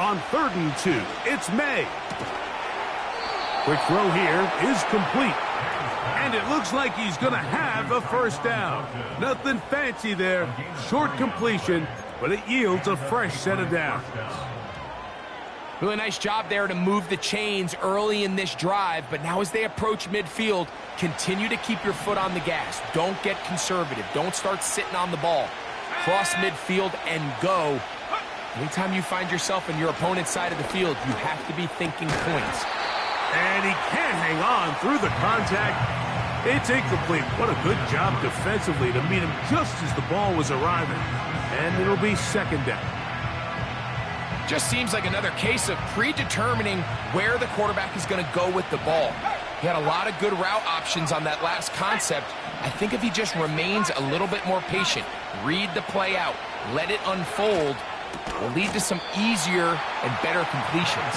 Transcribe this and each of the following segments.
On 3rd and 2, it's May. Quick throw here is complete. And it looks like he's going to have a first down. Nothing fancy there. Short completion, but it yields a fresh set of downs. Really nice job there to move the chains early in this drive, but now as they approach midfield, continue to keep your foot on the gas. Don't get conservative. Don't start sitting on the ball. Cross midfield and go. Anytime you find yourself on your opponent's side of the field, you have to be thinking points. And he can't hang on through the contact. It's incomplete. What a good job defensively to meet him just as the ball was arriving. And it'll be 2nd down. Just seems like another case of predetermining where the quarterback is going to go with the ball. He had a lot of good route options on that last concept. I think if he just remains a little bit more patient, read the play out, let it unfold, will lead to some easier and better completions.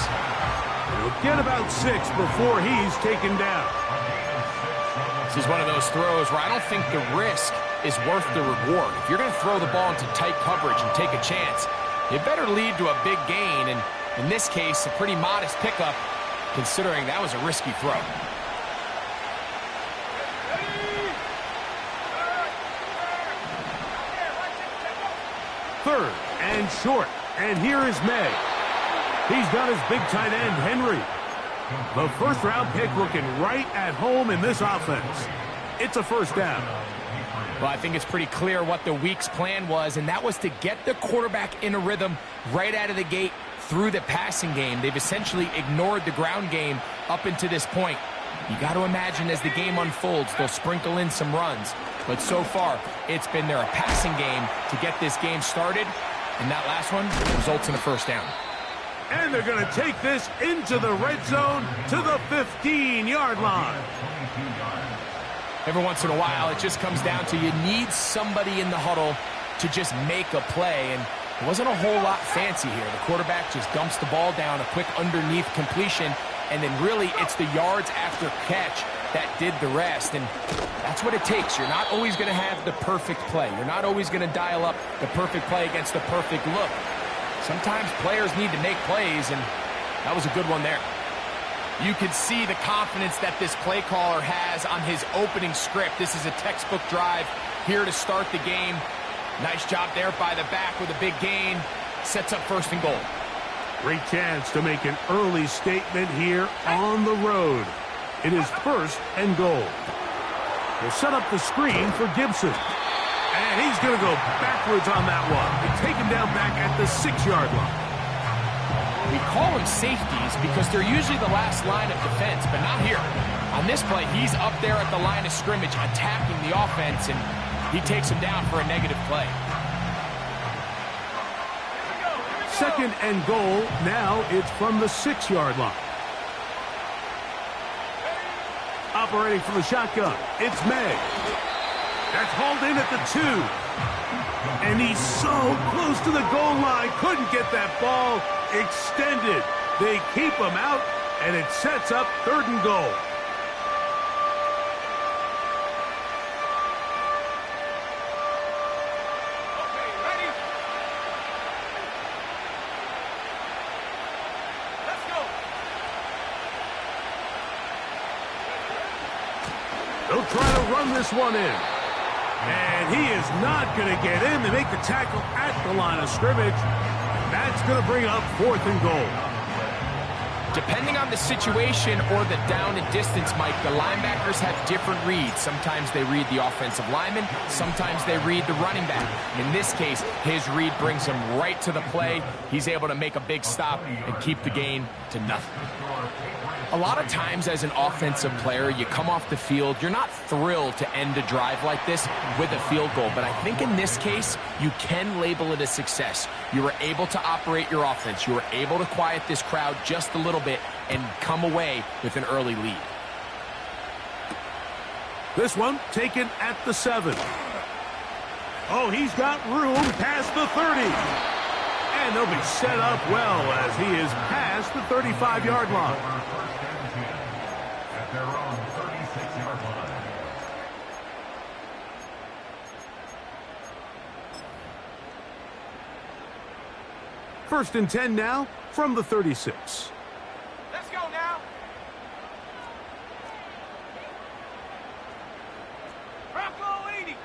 He'll get about 6 before he's taken down. This is one of those throws where I don't think the risk is worth the reward. If you're going to throw the ball into tight coverage and take a chance, it better lead to a big gain, and in this case, a pretty modest pickup, considering that was a risky throw. Third and short, and here is May. He's got his big tight end, Henry. The first-round pick looking right at home in this offense. It's a first down. Well, I think it's pretty clear what the week's plan was, and that was to get the quarterback in a rhythm right out of the gate through the passing game. They've essentially ignored the ground game up until this point. You got to imagine as the game unfolds, they'll sprinkle in some runs. But so far, it's been their passing game to get this game started, and that last one results in a first down. And they're going to take this into the red zone to the 15-yard line. Every once in a while, it just comes down to you need somebody in the huddle to just make a play, and it wasn't a whole lot fancy here. The quarterback just dumps the ball down, a quick underneath completion, and then really it's the yards after catch that did the rest, and that's what it takes. You're not always going to have the perfect play. You're not always going to dial up the perfect play against the perfect look. Sometimes players need to make plays, and that was a good one there. You can see the confidence that this play caller has on his opening script. This is a textbook drive here to start the game. Nice job there by the back with a big gain. Sets up 1st and goal. Great chance to make an early statement here on the road. It is 1st and goal. We'll set up the screen for Gibson. And he's going to go backwards on that one. They take him down back at the 6-yard line. We call them safeties because they're usually the last line of defense, but not here. On this play, he's up there at the line of scrimmage attacking the offense, and he takes him down for a negative play. 2nd and goal. Now it's from the 6-yard line. Operating from the shotgun, it's May. That's hauled in at the 2. And he's so close to the goal line. Couldn't get that ball extended. They keep him out, and it sets up 3rd and goal. Okay, ready? Let's go. They'll try to run this one in. And he is not going to get in. They make the tackle at the line of scrimmage. That's going to bring up 4th and goal. Depending on the situation or the down and distance, Mike, the linebackers have different reads. Sometimes they read the offensive lineman. Sometimes they read the running back. In this case, his read brings him right to the play. He's able to make a big stop and keep the gain to nothing. A lot of times as an offensive player, you come off the field, you're not thrilled to end a drive like this with a field goal. But I think in this case, you can label it a success. You were able to operate your offense. You were able to quiet this crowd just a little bit and come away with an early lead. This one taken at the 7. Oh, he's got room past the 30. And they'll be set up well as he is past the 35-yard line. At their own 36-yard line. First and 10 now from the 36. Let's go now. Bronco 80.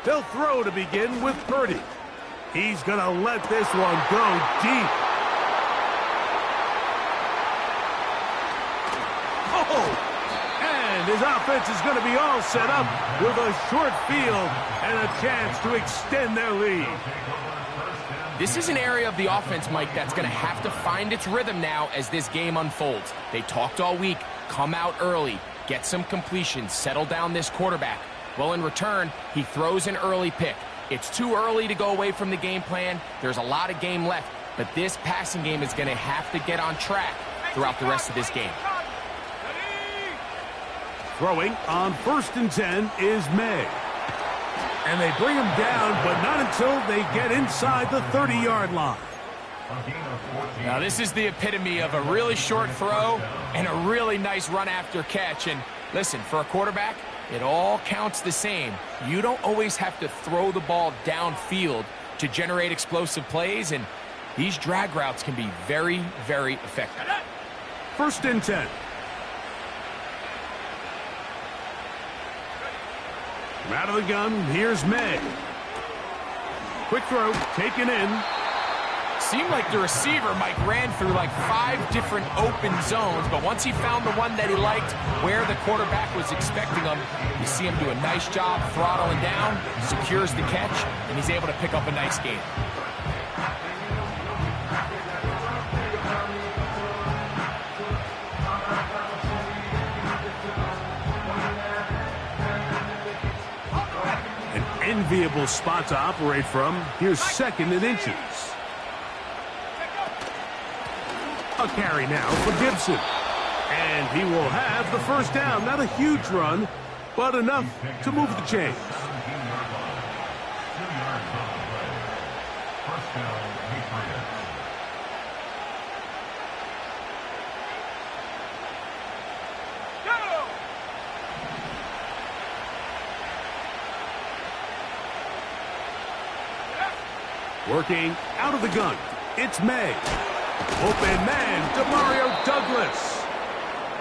They'll throw to begin with Purdy. He's going to let this one go deep. Oh! And his offense is going to be all set up with a short field and a chance to extend their lead. This is an area of the offense, Mike, that's going to have to find its rhythm now as this game unfolds. They talked all week, come out early, get some completions, settle down this quarterback. Well, in return, he throws an early pick. It's too early to go away from the game plan. There's a lot of game left, but this passing game is going to have to get on track throughout the rest of this game. Throwing on first and 10 is May. And they bring him down, but not until they get inside the 30-yard line. Now, this is the epitome of a really short throw and a really nice run after catch. And listen, for a quarterback, it all counts the same. You don't always have to throw the ball downfield to generate explosive plays, and these drag routes can be very, very effective. First and 10. From out of the gun, here's May. Quick throw, taken in. Seemed like the receiver, Mike, ran through like 5 different open zones, but once he found the one that he liked, where the quarterback was expecting him, you see him do a nice job throttling down, secures the catch, and he's able to pick up a nice gain. An enviable spot to operate from. Here's second and inches. A carry now for Gibson. And he will have the first down. Not a huge run, but enough to move the chains. Working out of the gun, it's May. Open man to Mario Douglas.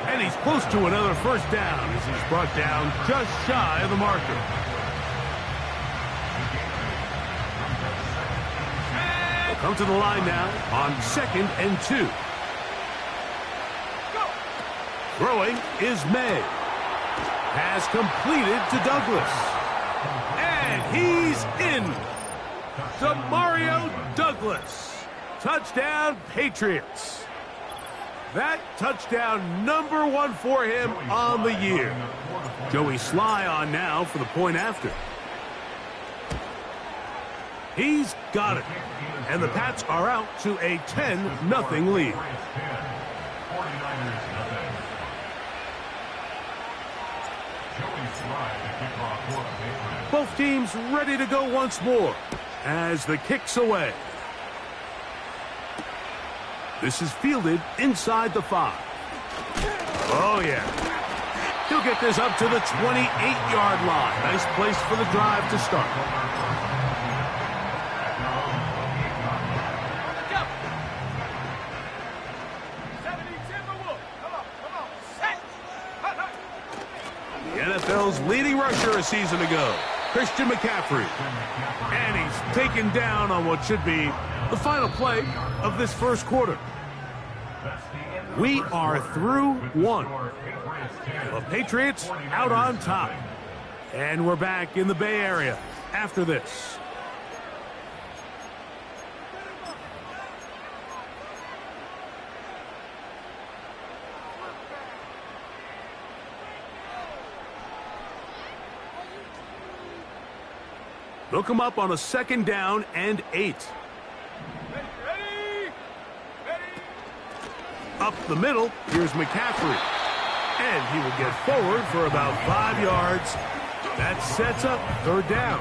And he's close to another first down as he's brought down just shy of the marker. They'll come to the line now on second and 2. Throwing is May. Pass completed to Douglas. And he's in. To Mario Douglas. Touchdown, Patriots. That touchdown number 1 for him on the year. Joey Sly on now for the point after. He's got it. And the Pats are out to a 10-0 lead. Both teams ready to go once more as the kick's away. This is fielded inside the 5. Oh, yeah. He'll get this up to the 28-yard line. Nice place for the drive to start. The NFL's leading rusher a season ago, Christian McCaffrey. And he's taken down on what should be the final play of this first quarter. We are through 1. The Patriots out on top. And we're back in the Bay Area after this. They'll come up on a second down and 8. Up the middle, here's McCaffrey. And he will get forward for about 5 yards. That sets up third down.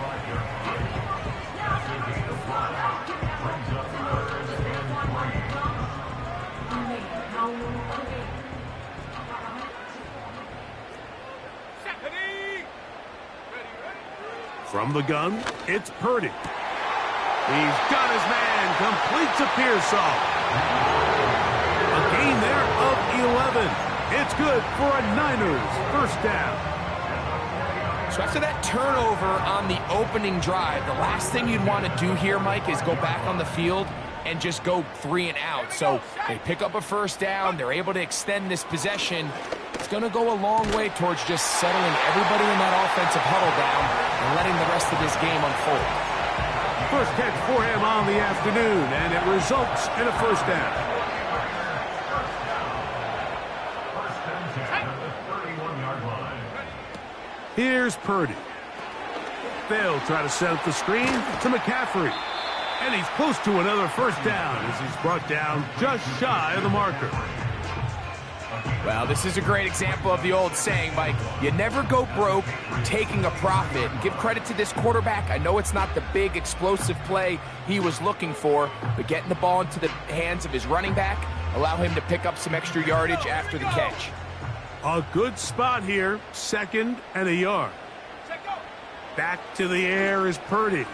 From the gun, it's Purdy. He's got his man, completes a Pearsall. A gain there of 11. It's good for a Niners first down. So after that turnover on the opening drive, the last thing you'd want to do here, Mike, is go back on the field and just go 3 and out. So they pick up a first down. They're able to extend this possession. It's going to go a long way towards just settling everybody in that offensive huddle down and letting the rest of this game unfold. First catch for him on the afternoon, and it results in a first down. First and 10 at the 31-yard line. Here's Purdy. They'll try to set up the screen to McCaffrey. And he's close to another first down as he's brought down just shy of the marker. Well, this is a great example of the old saying, Mike, you never go broke taking a profit. And give credit to this quarterback. I know it's not the big explosive play he was looking for, but getting the ball into the hands of his running back allow him to pick up some extra yardage after the catch. A good spot here, 2nd and a yard. Back to the air is Purdy.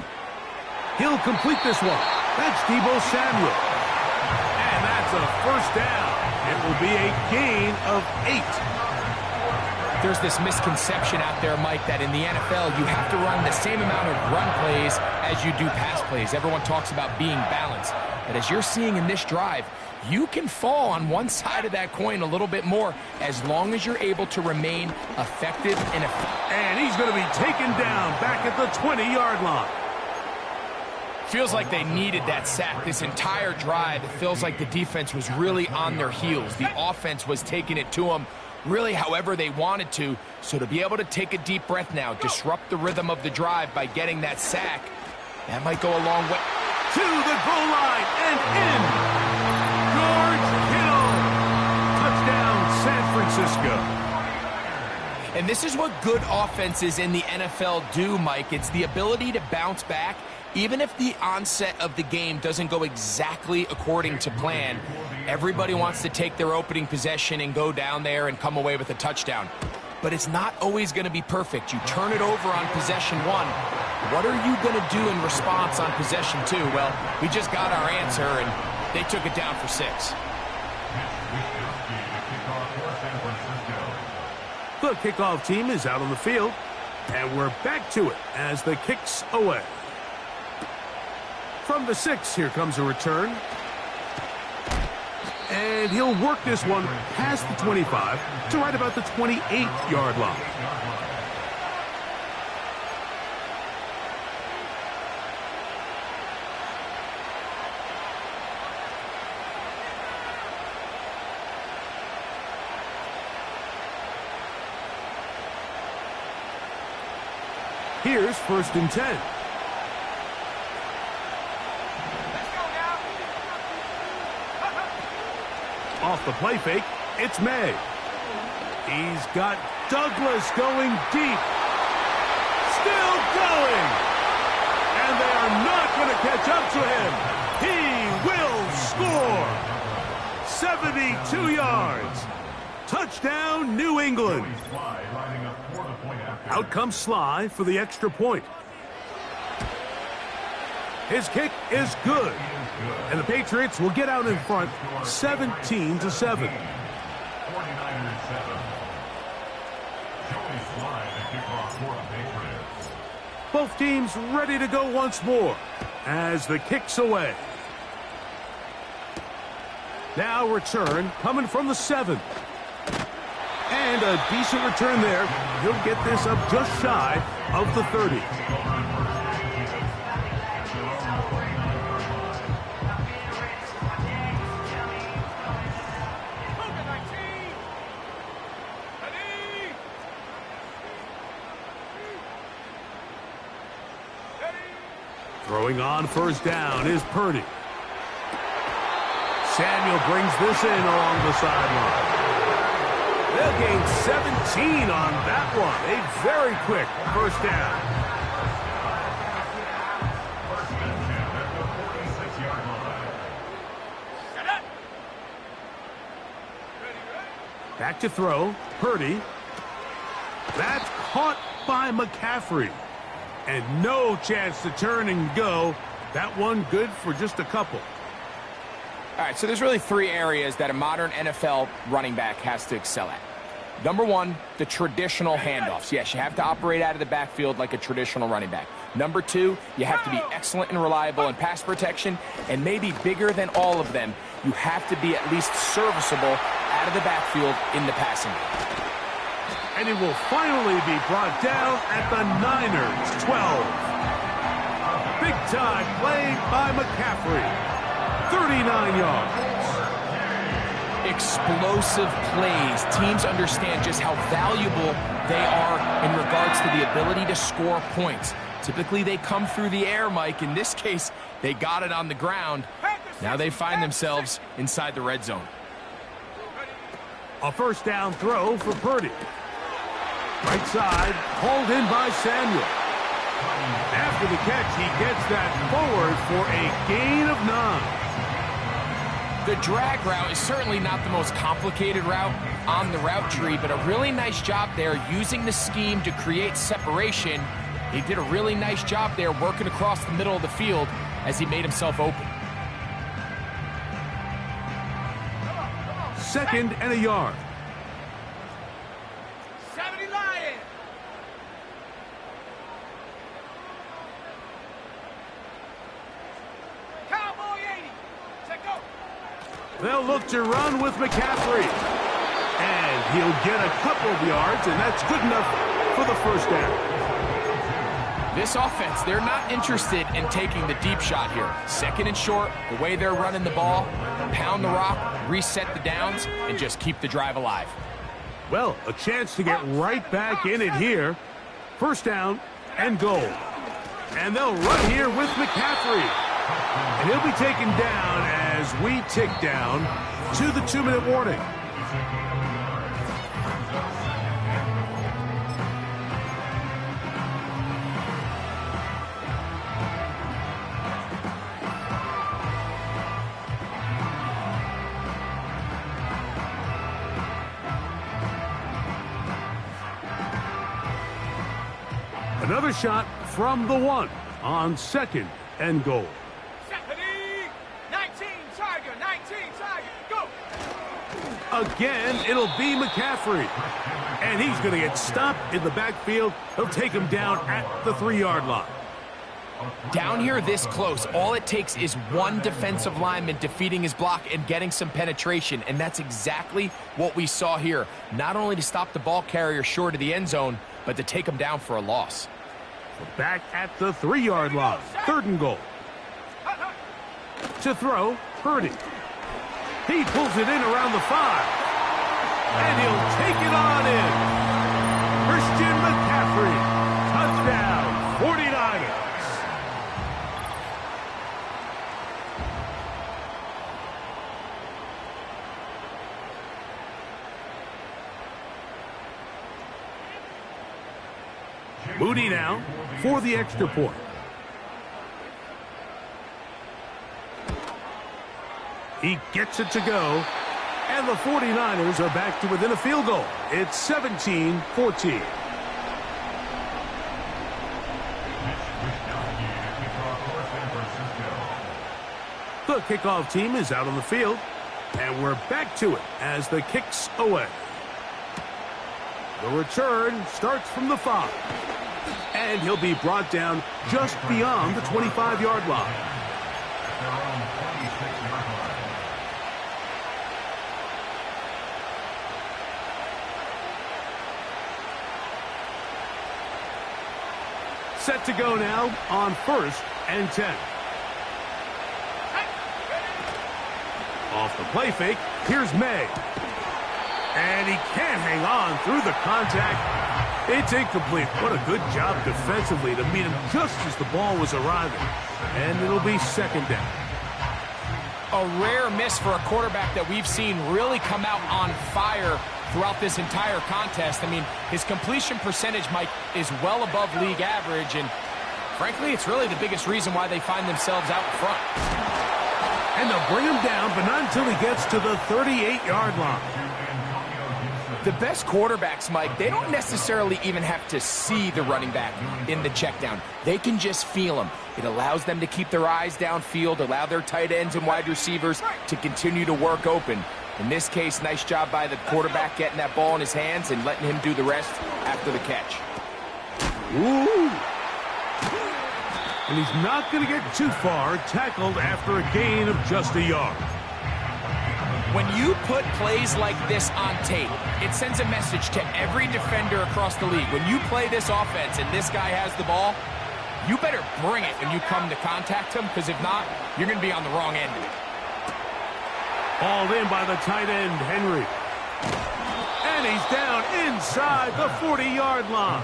He'll complete this one. That's Deebo Samuel. And that's a first down. It will be a gain of 8. There's this misconception out there, Mike, that in the NFL you have to run the same amount of run plays as you do pass plays. Everyone talks about being balanced. But as you're seeing in this drive, you can fall on one side of that coin a little bit more as long as you're able to remain effective and effective. And he's going to be taken down back at the 20-yard line. Feels like they needed that sack this entire drive. It feels like the defense was really on their heels. The offense was taking it to them really however they wanted to. So to be able to take a deep breath now, disrupt the rhythm of the drive by getting that sack, that might go a long way. To the goal line and in. George Kittle. Touchdown, San Francisco. And this is what good offenses in the NFL do, Mike. It's the ability to bounce back. Even if the onset of the game doesn't go exactly according to plan, everybody wants to take their opening possession and go down there and come away with a touchdown. But it's not always going to be perfect. You turn it over on possession 1. What are you going to do in response on possession 2? Well, we just got our answer, and they took it down for 6. The kickoff team is out on the field, and we're back to it as the kick's away. From the 6, here comes a return. And he'll work this one past the 25 to right about the 28-yard line. Here's 1st and 10. Off the play fake, it's May. He's got Douglas going deep. Still going. And they are not going to catch up to him. He will score. 72 yards. Touchdown, New England. Out comes Sly for the extra point. His kick is good. And the Patriots will get out in front 17-7. 49ers 7. Both teams ready to go once more as the kick's away. Now return coming from the 7. And a decent return there. He'll get this up just shy of the 30. Throwing on first down is Purdy. Samuel brings this in along the sideline. They'll gain 17 on that one. A very quick first down. First and 10 at the 46-yard line. Back to throw. Purdy. That's caught by McCaffrey. And no chance to turn and go That one good for just a couple. All right, so there's really three areas that a modern NFL running back has to excel at. Number one, the traditional handoffs. Yes, you have to operate out of the backfield like a traditional running back. Number two, you have to be excellent and reliable in pass protection, and maybe bigger than all of them, you have to be at least serviceable out of the backfield in the passing game. And it will finally be brought down at the Niners' 12. Big time play by McCaffrey. 39 yards. Explosive plays. Teams understand just how valuable they are in regards to the ability to score points. Typically, they come through the air, Mike. In this case, they got it on the ground. Now they find themselves inside the red zone. A first down throw for Purdy. Right side, hauled in by Samuel. After the catch, he gets that forward for a gain of 9. The drag route is certainly not the most complicated route on the route tree, but a really nice job there using the scheme to create separation. He did a really nice job there working across the middle of the field as he made himself open. 2nd and a yard. 70 Lions. Cowboy 80. Set go. They'll look to run with McCaffrey. And he'll get a couple of yards, and that's good enough for the first down. This offense, they're not interested in taking the deep shot here. 2nd and short, the way they're running the ball, pound the rock, reset the downs, and just keep the drive alive. Well, a chance to get right back in it here. First down and goal. And they'll run here with McCaffrey. And he'll be taken down as we tick down to the 2-minute warning. Another shot from the 1 on 2nd and goal. 19 Tiger, 19 Tiger, go! Again, it'll be McCaffrey. And he's going to get stopped in the backfield. He'll take him down at the 3-yard line. Down here this close, all it takes is one defensive lineman defeating his block and getting some penetration, and that's exactly what we saw here. Not only to stop the ball carrier short of the end zone, but to take him down for a loss. Back at the 3-yard line. 3rd and goal. To throw, Purdy. He pulls it in around the 5. And he'll take it on in. Christian McCaffrey. Touchdown, 49ers. Moody now for the extra point. He gets it to go, and the 49ers are back to within a field goal. It's 17-14. The kickoff team is out on the field, and we're back to it as the kick's away. The return starts from the 5. And he'll be brought down just beyond the 25-yard line. Set to go now on 1st and 10. Off the play fake, here's May. And he can't hang on through the contact. It's incomplete. What a good job defensively to meet him just as the ball was arriving. And it'll be 2nd down. A rare miss for a quarterback that we've seen really come out on fire throughout this entire contest. I mean, his completion percentage, Mike, is well above league average, and frankly, it's really the biggest reason why they find themselves out in front. And they'll bring him down, but not until he gets to the 38-yard line. The best quarterbacks, Mike, they don't necessarily even have to see the running back in the check down. They can just feel him. It allows them to keep their eyes downfield, allow their tight ends and wide receivers to continue to work open. In this case, nice job by the quarterback getting that ball in his hands and letting him do the rest after the catch. Ooh. And he's not going to get too far, tackled after a gain of just a yard. When you put plays like this on tape, it sends a message to every defender across the league. When you play this offense and this guy has the ball, you better bring it when you come to contact him, because if not, you're going to be on the wrong end of it. Hauled in by the tight end, Henry. And he's down inside the 40-yard line.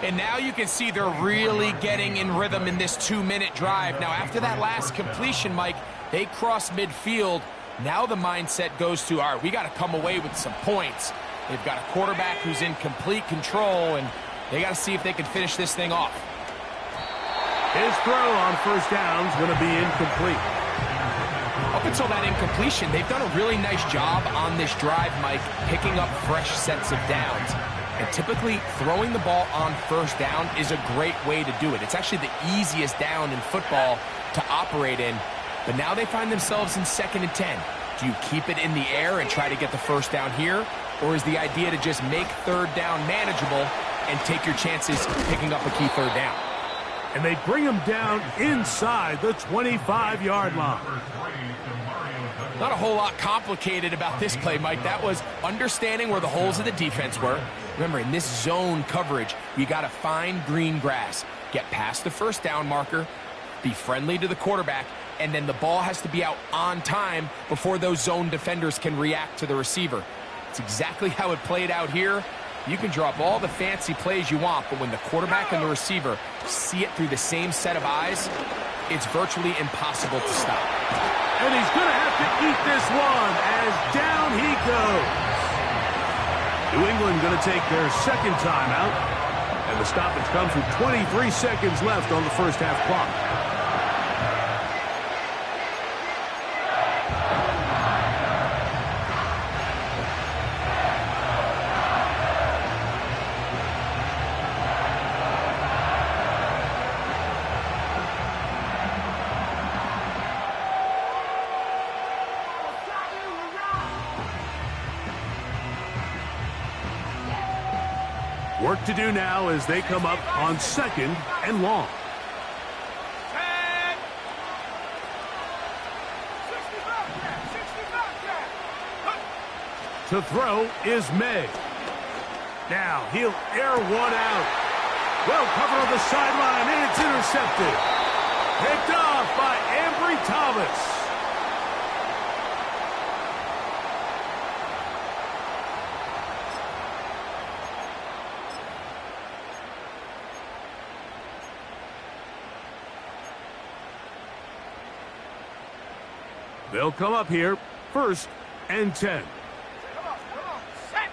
And now you can see they're really getting in rhythm in this 2-minute drive. Now, after that last completion, Mike, they cross midfield. Now the mindset goes to, all right, we got to come away with some points. They've got a quarterback who's in complete control, and they got to see if they can finish this thing off. His throw on first down is going to be incomplete. Up until that incompletion, they've done a really nice job on this drive, Mike, picking up fresh sets of downs. And typically, throwing the ball on first down is a great way to do it. It's actually the easiest down in football to operate in. But now they find themselves in 2nd and 10. Do you keep it in the air and try to get the first down here? Or is the idea to just make third down manageable and take your chances picking up a key third down? And they bring him down inside the 25-yard line. Not a whole lot complicated about this play, Mike. That was understanding where the holes of the defense were. Remember, in this zone coverage, you got to find green grass, get past the first down marker, be friendly to the quarterback, and then the ball has to be out on time before those zone defenders can react to the receiver. It's exactly how it played out here. You can draw up all the fancy plays you want, but when the quarterback and the receiver see it through the same set of eyes, it's virtually impossible to stop. And he's going to have to eat this one as down he goes. New England going to take their second timeout, and the stoppage comes with 23 seconds left on the first half clock. Work to do now as they come up on 2nd and long. 10. To throw is May. Now he'll air one out. Well covered on the sideline, and it's intercepted. Picked off by Ambry Thomas. They'll come up here, 1st and 10. Come on, set.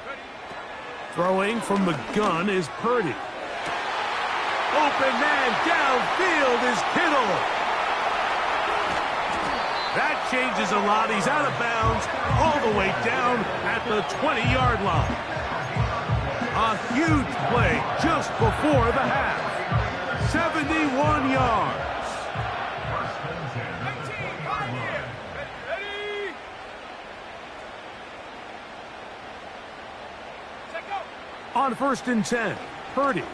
Ready. Throwing from the gun is Purdy. Open man downfield is Kittle. That changes a lot. He's out of bounds all the way down at the 20-yard line. A huge play just before the half. 71 yards. On 1st and 10, Purdy.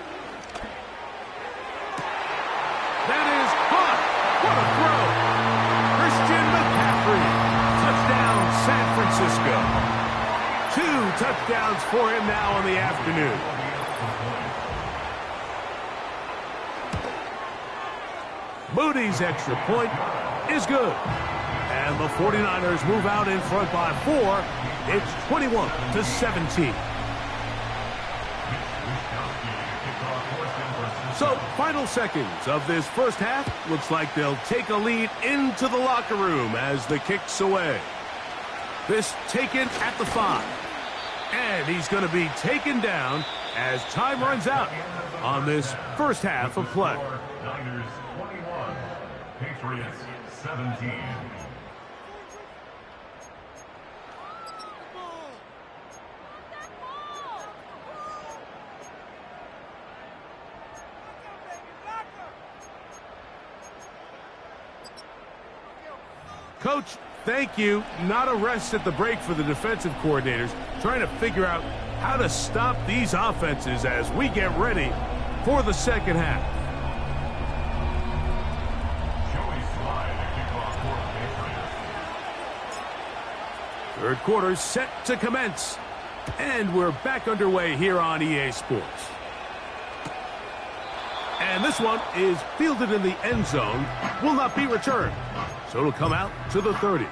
That is caught. What a throw. Christian McCaffrey. Touchdown, San Francisco. 2 touchdowns for him now in the afternoon. Moody's extra point is good. And the 49ers move out in front by 4. It's 21-17. So, final seconds of this first half. Looks like they'll take a lead into the locker room as the kick's away. This taken at the 5. And he's going to be taken down as time runs out on this first half of play. Niners 21, Patriots 17. Coach, thank you. Not a rest at the break for the defensive coordinators, trying to figure out how to stop these offenses as we get ready for the second half. Third quarter set to commence. And we're back underway here on EA Sports. And this one is fielded in the end zone, will not be returned. So it'll come out to the 30.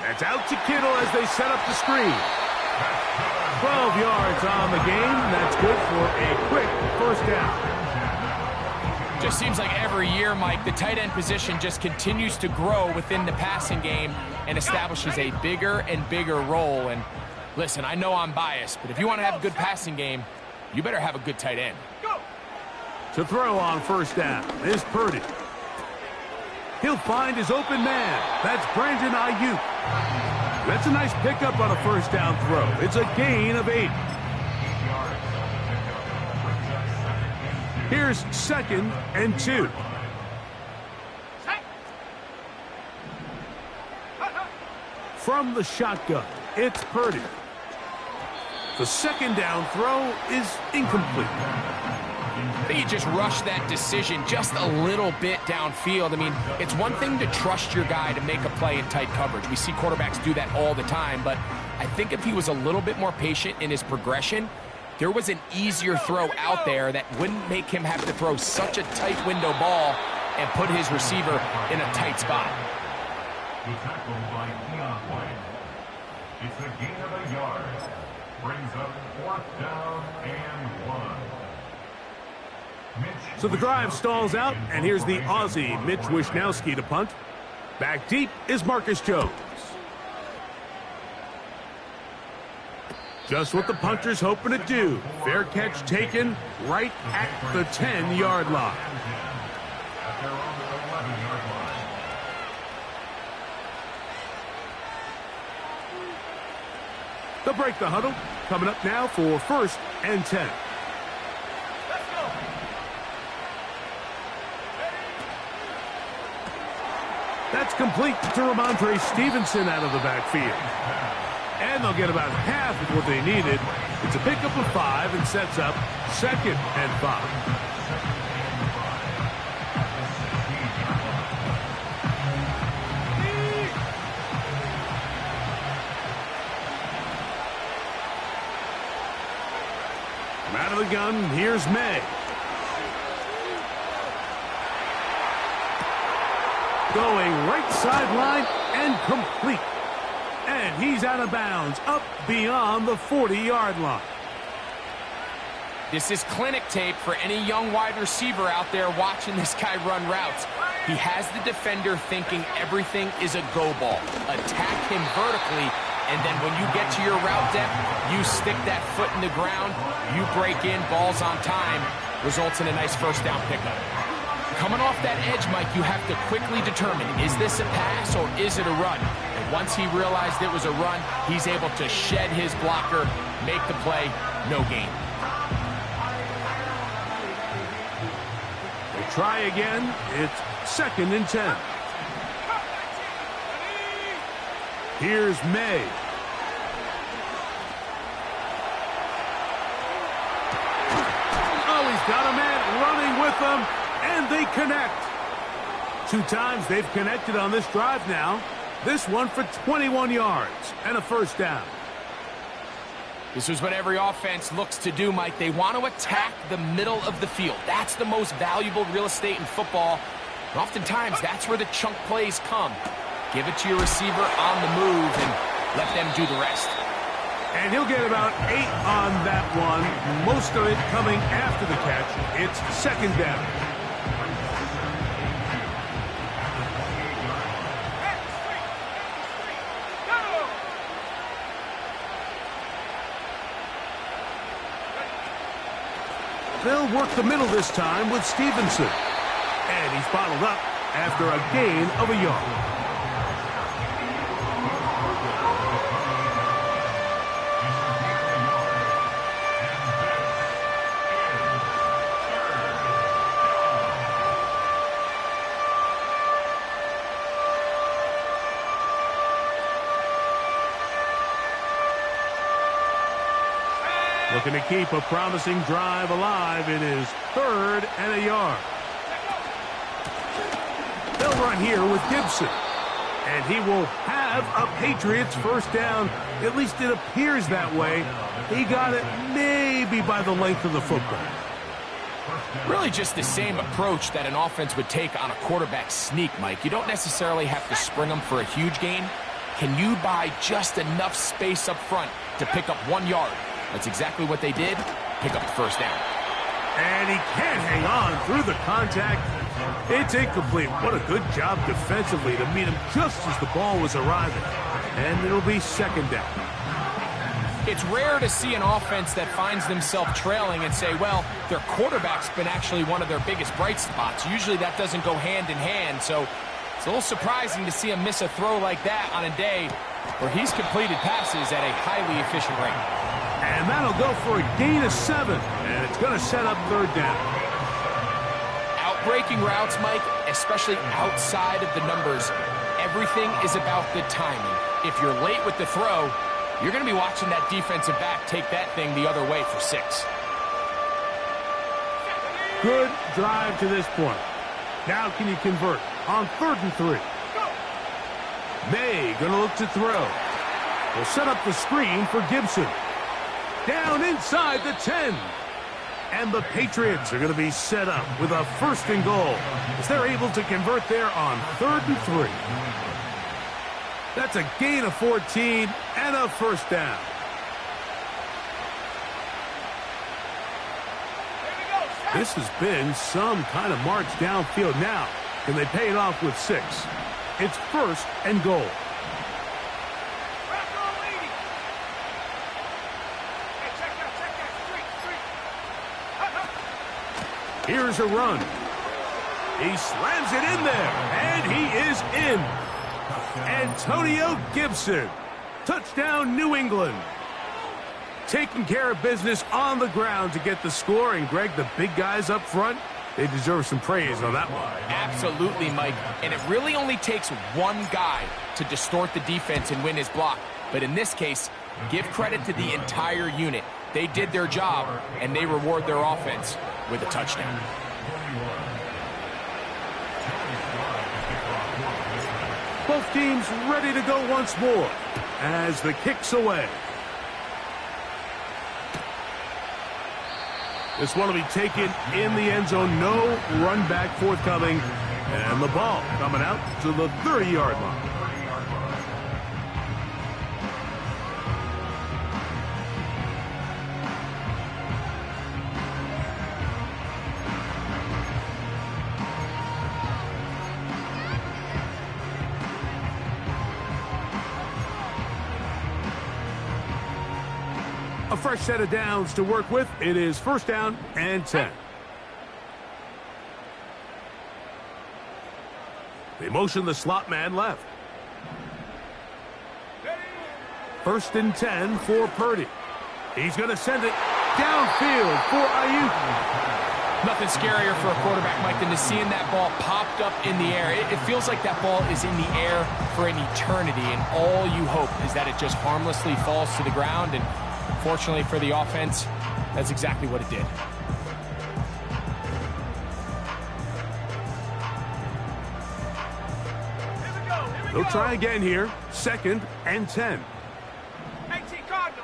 That's out to Kittle as they set up the screen. 12 yards on the game. That's good for a quick first down. Just seems like every year, Mike, the tight end position just continues to grow within the passing game and establishes a bigger and bigger role. And listen, I know I'm biased, but if you want to have a good passing game, you better have a good tight end. To throw on first down is Purdy. He'll find his open man. That's Brandon Ayuk. That's a nice pickup on a first down throw. It's a gain of 8. Here's 2nd and 2. From the shotgun, it's Purdy. The second down throw is incomplete. I think he just rushed that decision just a little bit downfield. I mean, it's one thing to trust your guy to make a play in tight coverage. We see quarterbacks do that all the time, but I think if he was a little bit more patient in his progression, there was an easier throw out there that wouldn't make him have to throw such a tight window ball and put his receiver in a tight spot. It's a gain of a yard. Brings up 4th down and 1. So the drive stalls out, and here's the Aussie Mitch Wishnowsky to punt. Back deep is Marcus Jones. Just what the punter's hoping to do. Fair catch taken right at the 10-yard line. They're on the 11-yard line. They'll break the huddle. Coming up now for 1st and 10. That's complete to Ramondre Stevenson out of the backfield. And they'll get about half of what they needed. It's a pickup of 5 and sets up 2nd and 5. Out of the gun, here's May. Going right sideline and complete. And he's out of bounds, up beyond the 40-yard line. This is clinic tape for any young wide receiver out there watching this guy run routes. He has the defender thinking everything is a go ball. Attack him vertically, and then when you get to your route depth, you stick that foot in the ground, you break in, balls on time, results in a nice first down pickup. Coming off that edge, Mike, you have to quickly determine, is this a pass or is it a run? And once he realized it was a run, he's able to shed his blocker, make the play, no gain. They try again. It's 2nd and 10. Here's May. Oh, he's got a man running with them, and they connect. 2 times they've connected on this drive now. This one for 21 yards and a first down. This is what every offense looks to do, Mike. They want to attack the middle of the field. That's the most valuable real estate in football. And oftentimes, that's where the chunk plays come. Give it to your receiver on the move and let them do the rest. And he'll get about 8 on that one, most of it coming after the catch. It's 2nd down. They'll work the middle this time with Stevenson. And he's bottled up after a gain of a yard. Looking to keep a promising drive alive. It is 3rd and a yard. They'll run here with Gibson. And he will have a Patriots first down. At least it appears that way. He got it maybe by the length of the football. Really just the same approach that an offense would take on a quarterback sneak, Mike. You don't necessarily have to spring them for a huge gain. Can you buy just enough space up front to pick up 1 yard? That's exactly what they did. Pick up the first down. And he can't hang on through the contact. It's incomplete. What a good job defensively to meet him just as the ball was arriving. And it'll be 2nd down. It's rare to see an offense that finds themselves trailing and say, well, their quarterback's been actually one of their biggest bright spots. Usually that doesn't go hand in hand, so it's a little surprising to see him miss a throw like that on a day where he's completed passes at a highly efficient rate. And that'll go for a gain of 7, and it's going to set up 3rd down. Outbreaking routes, Mike, especially outside of the numbers, everything is about the timing. If you're late with the throw, you're going to be watching that defensive back take that thing the other way for 6. Good drive to this point. Now can you convert on 3rd and 3? May going to look to throw. Will set up the screen for Gibson. Down inside the 10. And the Patriots are going to be set up with a 1st and goal as they're able to convert there on 3rd and 3. That's a gain of 14 and a 1st down. This has been some kind of march downfield. Now, can they pay it off with 6? It's 1st and goal. Here's a run. He slams it in there, and he is in. Antonio Gibson. Touchdown, New England. Taking care of business on the ground to get the score. And, Greg, the big guys up front, they deserve some praise on that one. Absolutely, Mike. And it really only takes one guy to distort the defense and win his block. But in this case, give credit to the entire unit. They did their job, and they reward their offense with a touchdown. Both teams ready to go once more as the kick's away. This one will be taken in the end zone. No run back forthcoming. And the ball coming out to the 30-yard line. A fresh set of downs to work with. It is 1st down and 10. They motion the slot man left. 1st and 10 for Purdy. He's going to send it downfield for Ayuk. Nothing scarier for a quarterback, Mike, than to seeing that ball popped up in the air. It feels like that ball is in the air for an eternity, and all you hope is that it just harmlessly falls to the ground. And fortunately for the offense, that's exactly what it did. They'll try again here. 2nd and 10. 18 Cardinal.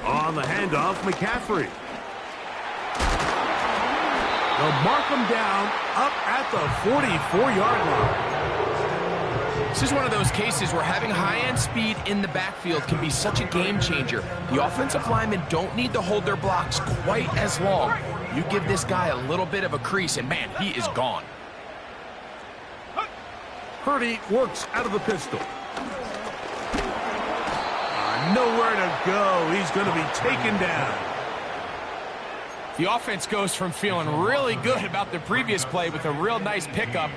On the handoff, McCaffrey. They'll mark him down up at the 44-yard line. This is one of those cases where having high-end speed in the backfield can be such a game changer. The offensive linemen don't need to hold their blocks quite as long. You give this guy a little bit of a crease, and man, he is gone. Purdy works out of the pistol. Nowhere to go. He's going to be taken down. The offense goes from feeling really good about the previous play with a real nice pickup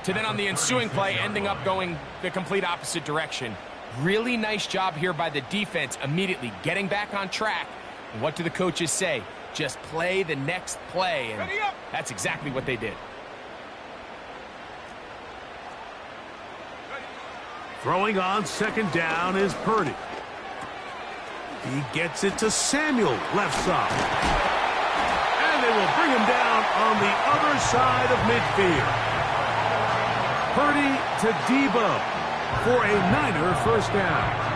to then on the ensuing play ending up going the complete opposite direction. Really nice job here by the defense immediately getting back on track. And what do the coaches say? Just play the next play, and that's exactly what they did. Throwing on 2nd down is Purdy. He gets it to Samuel, left side. And they will bring him down on the other side of midfield. Purdy to Debo for a Niner first down.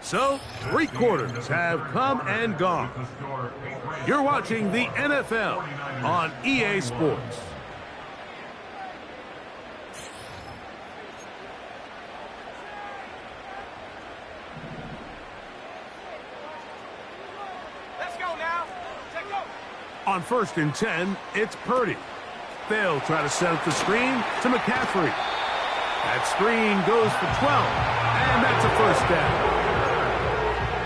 So, 3 quarters have come and gone. You're watching the NFL on EA Sports. Let's go now. Take go. On 1st and 10, it's Purdy. They'll try to set up the screen to McCaffrey. That screen goes for 12, and that's a first down.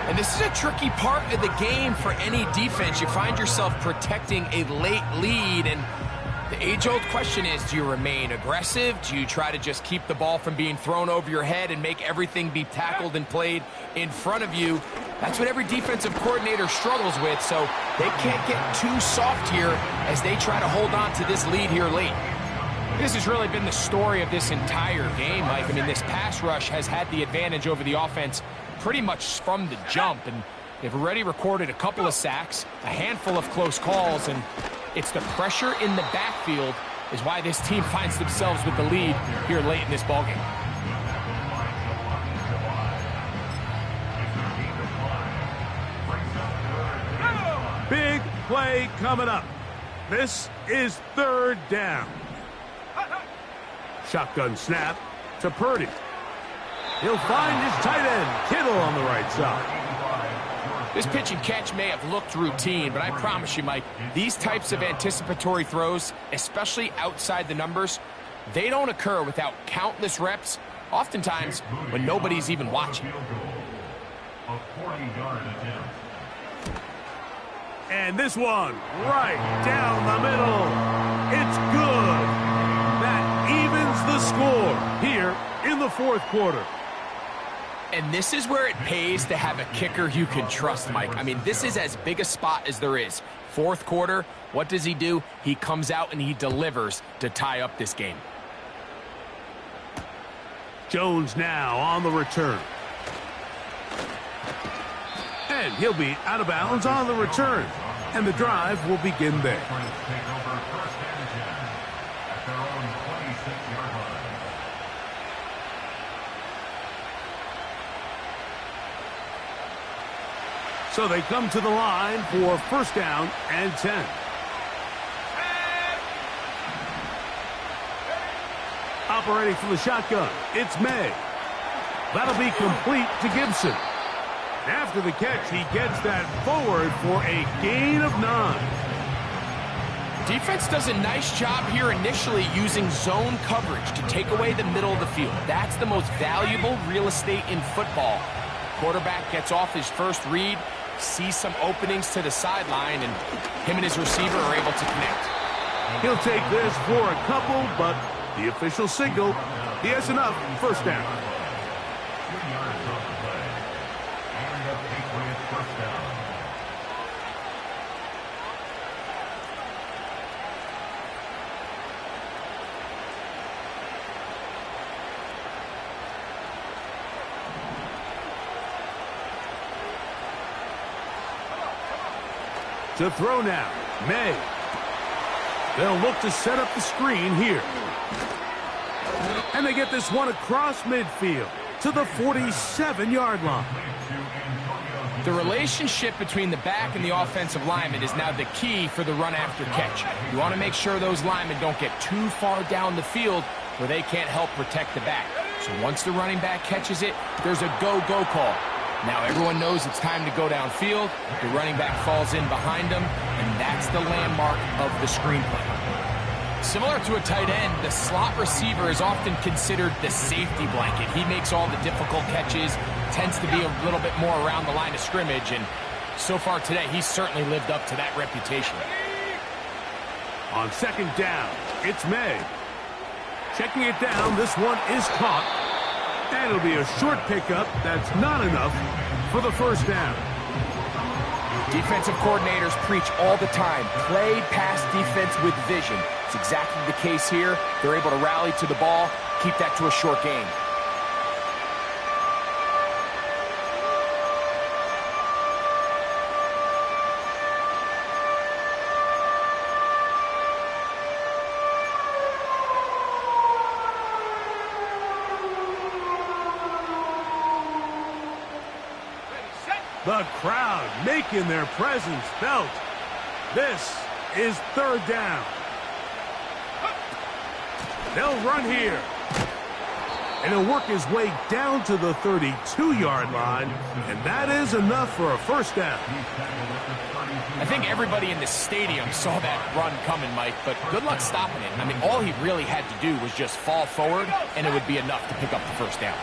And this is a tricky part of the game for any defense. You find yourself protecting a late lead, and the age-old question is, do you remain aggressive? Do you try to just keep the ball from being thrown over your head and make everything be tackled and played in front of you? That's what every defensive coordinator struggles with, so they can't get too soft here as they try to hold on to this lead here late. This has really been the story of this entire game, Mike. I mean, this pass rush has had the advantage over the offense pretty much from the jump, and they've already recorded a couple of sacks, a handful of close calls, and it's the pressure in the backfield is why this team finds themselves with the lead here late in this ballgame. Big play coming up. This is 3rd down. Shotgun snap to Purdy. He'll find his tight end, Kittle, on the right side. This pitch and catch may have looked routine, but I promise you, Mike, these types of anticipatory throws, especially outside the numbers, they don't occur without countless reps, oftentimes when nobody's even watching. And this one, right down the middle. It's good. That evens the score here in the 4th quarter. And this is where it pays to have a kicker you can trust, Mike. I mean, this is as big a spot as there is. 4th quarter, what does he do? He comes out and he delivers to tie up this game. Jones now on the return. And he'll be out of bounds on the return. And the drive will begin there. So they come to the line for 1st down and 10. Operating from the shotgun, it's May. That'll be complete to Gibson. After the catch, he gets that forward for a gain of 9. Defense does a nice job here initially using zone coverage to take away the middle of the field. That's the most valuable real estate in football. Quarterback gets off his first read, sees some openings to the sideline, and him and his receiver are able to connect. He'll take this for a couple, but the official signal, he has enough. 1st down. To throw now, May. They'll look to set up the screen here. And they get this one across midfield to the 47-yard line. The relationship between the back and the offensive lineman is now the key for the run after catch. You want to make sure those linemen don't get too far down the field where they can't help protect the back. So once the running back catches it, there's a go-go call. Now everyone knows it's time to go downfield. The running back falls in behind him, and that's the landmark of the screenplay. Similar to a tight end, the slot receiver is often considered the safety blanket. He makes all the difficult catches, tends to be a little bit more around the line of scrimmage, and so far today, he's certainly lived up to that reputation. On 2nd down, it's May. Checking it down, this one is caught. And it'll be a short pickup that's not enough for the 1st down. Defensive coordinators preach all the time, play pass defense with vision. It's exactly the case here. They're able to rally to the ball, keep that to a short game. The crowd making their presence felt. This is third down. They'll run here. And he'll work his way down to the 32-yard line. And that is enough for a first down. I think everybody in the stadium saw that run coming, Mike, but good luck stopping it. I mean, all he really had to do was just fall forward, and it would be enough to pick up the first down.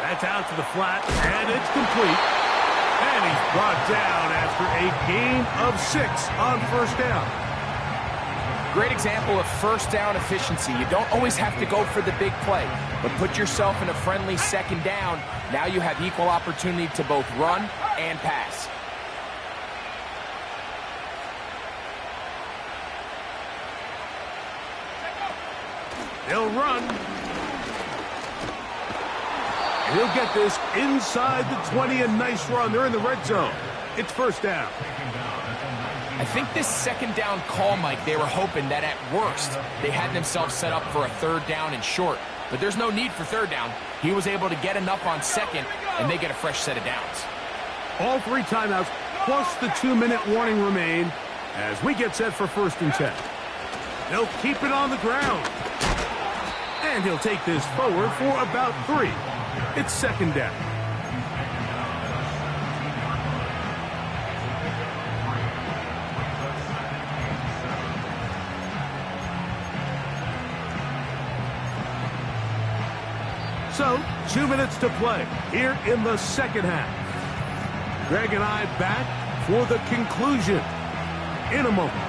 That's out to the flat, and it's complete. And he's brought down after a gain of 6 on first down. Great example of first down efficiency. You don't always have to go for the big play, but put yourself in a friendly second down. Now you have equal opportunity to both run and pass. They'll run. And he'll get this inside the 20, a nice run. They're in the red zone. It's first down. I think this second down call, Mike, they were hoping that at worst they had themselves set up for a third down and short. But there's no need for third down. He was able to get enough on second, and they get a fresh set of downs. All 3 timeouts plus the 2-minute warning remain as we get set for first and 10. They'll keep it on the ground. And he'll take this forward for about 3. It's second down. So, 2 minutes to play here in the second half. Greg and I back for the conclusion in a moment.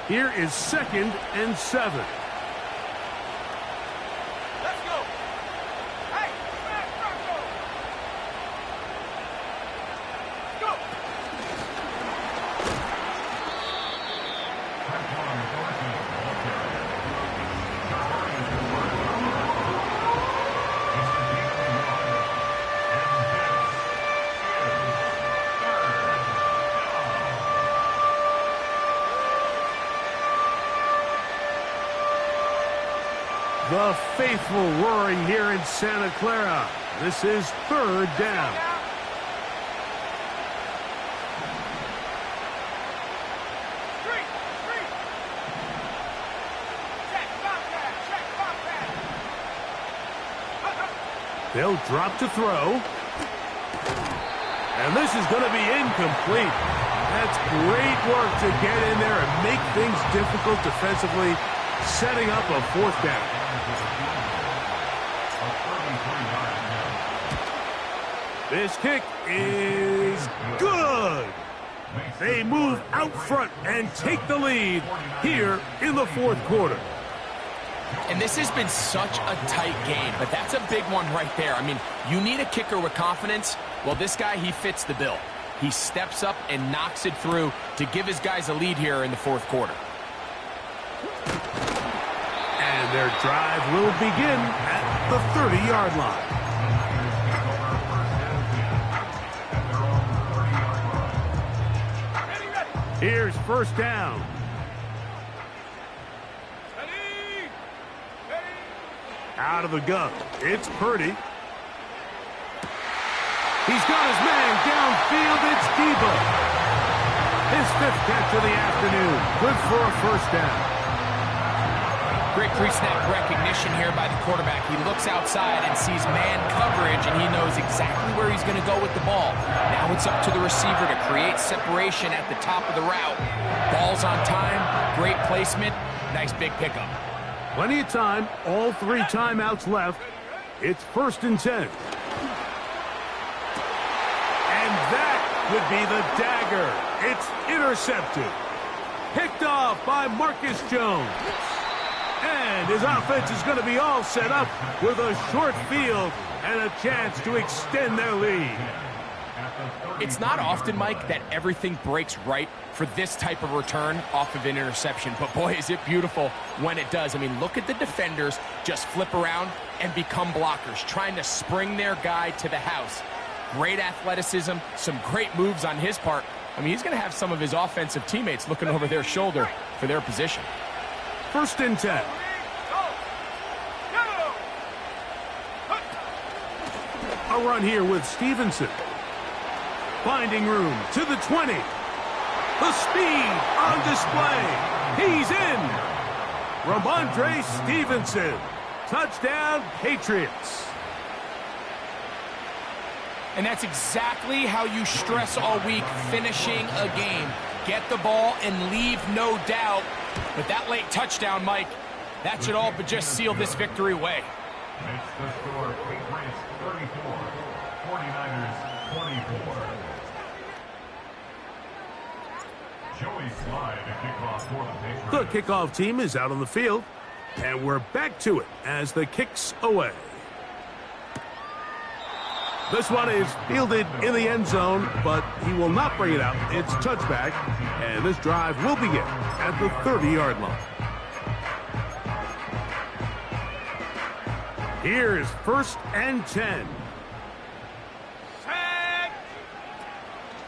Here is 2nd and 7. Let's go. Hey, back, Bronco. Go. The faithful roaring here in Santa Clara. This is third down. They'll drop to throw. And this is going to be incomplete. That's great work to get in there and make things difficult defensively, setting up a fourth down. This kick is good. They move out front and take the lead here in the fourth quarter. And this has been such a tight game, but that's a big one right there. I mean, you need a kicker with confidence. Well, this guy, he fits the bill. He steps up and knocks it through to give his guys a lead here in the fourth quarter. And their drive will begin at the 30-yard line. Here's first down. Out of the gun. It's Purdy. He's got his man downfield. It's Debo. His 5th catch of the afternoon. Good for a first down. Great pre-snap recognition here by the quarterback. He looks outside and sees man coverage, and he knows exactly where he's going to go with the ball. Now it's up to the receiver to create separation at the top of the route. Ball's on time, great placement, nice big pickup. Plenty of time, all 3 timeouts left. It's 1st and 10. And that could be the dagger. It's intercepted. Picked off by Marcus Jones. And his offense is going to be all set up with a short field and a chance to extend their lead. It's not often, Mike, that everything breaks right for this type of return off of an interception. But boy, is it beautiful when it does. I mean, look at the defenders just flip around and become blockers, trying to spring their guy to the house. Great athleticism, some great moves on his part. I mean, he's going to have some of his offensive teammates looking over their shoulder for their position. 1st and 10. A run here with Stevenson. Finding room to the 20. The speed on display. He's in. Ramondre Stevenson. Touchdown, Patriots. And that's exactly how you stress all week, finishing a game. Get the ball and leave no doubt. But that late touchdown, Mike, that should all but just seal this victory away. It's the score, Patriots 34, 49ers 24. Joey Slide to kick off for the Patriots. The kickoff team is out on the field, and we're back to it as the kick's away. This one is fielded in the end zone, but he will not bring it out. It's touchback, and this drive will begin at the 30-yard line. Here is 1st and 10.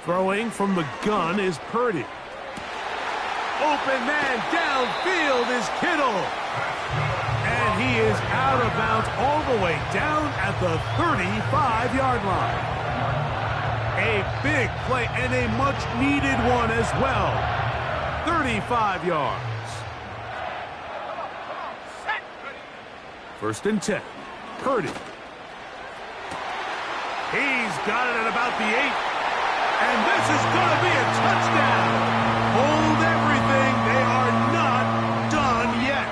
Throwing from the gun is Purdy. Open man downfield is Kittle. And he is out of bounds all the way down at the 35-yard line. A big play and a much-needed one as well. 35 yards. 1st and 10. Purdy. He's got it at about the 8. And this is going to be a touchdown. Hold everything. They are not done yet.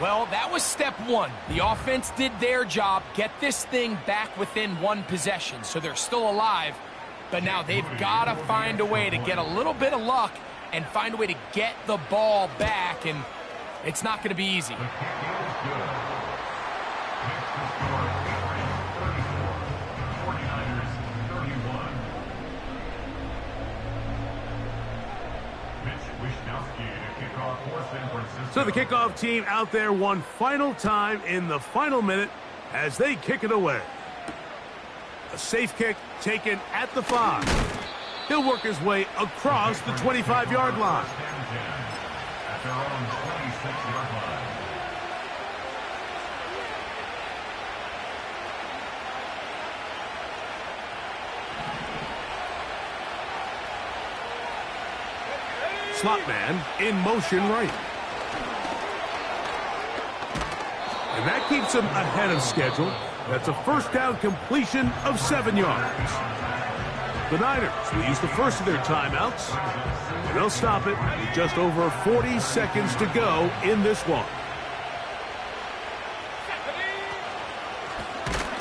Well, that was step one. The offense did their job, get this thing back within one possession, so they're still alive. But now they've got to find a way to get a little bit of luck and find a way to get the ball back, and it's not going to be easy. So the kickoff team out there one final time in the final minute as they kick it away. A safe kick taken at the 5. He'll work his way across the 25-yard line. At their own 26-yard line. Slot man in motion right. And that keeps him ahead of schedule. That's a 1st down completion of 7 yards. The Niners will use the first of their timeouts. And they'll stop it with just over 40 seconds to go in this one.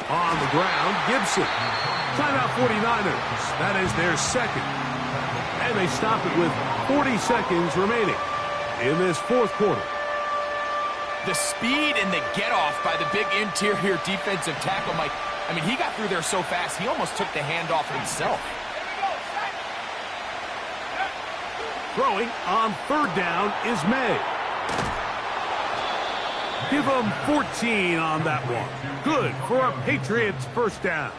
On the ground, Gibson. Timeout 49ers. That is their 2nd. And they stop it with 40 seconds remaining in this 4th quarter. The speed and the get-off by the big interior defensive tackle, Mike. I mean, he got through there so fast, he almost took the handoff himself. Throwing on 3rd down is May. Give him 14 on that one. Good for a Patriots 1st down.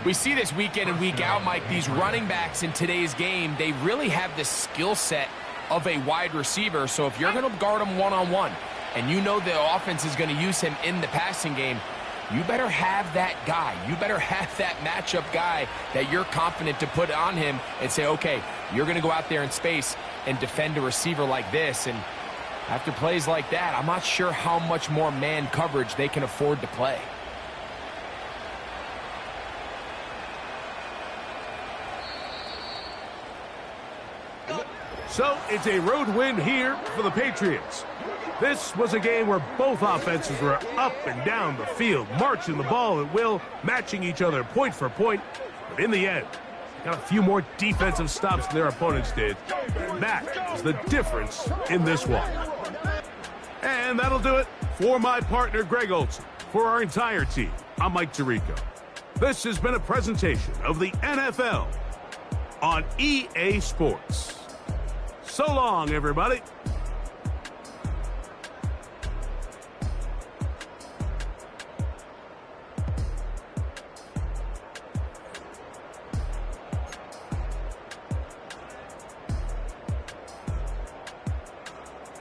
We see this week in and week out, Mike, these running backs in today's game, they really have the skill set of a wide receiver. So if you're going to guard him one-on-one and you know the offense is going to use him in the passing game, you better have that guy. You better have that matchup guy that you're confident to put on him and say, okay, you're going to go out there in space and defend a receiver like this. And after plays like that, I'm not sure how much more man coverage they can afford to play. So it's a road win here for the Patriots. This was a game where both offenses were up and down the field, marching the ball at will, matching each other point for point. But in the end, got a few more defensive stops than their opponents did. That is the difference in this one. And that'll do it for my partner, Greg Olson. For our entire team, I'm Mike Tirico. This has been a presentation of the NFL on EA Sports. So long, everybody.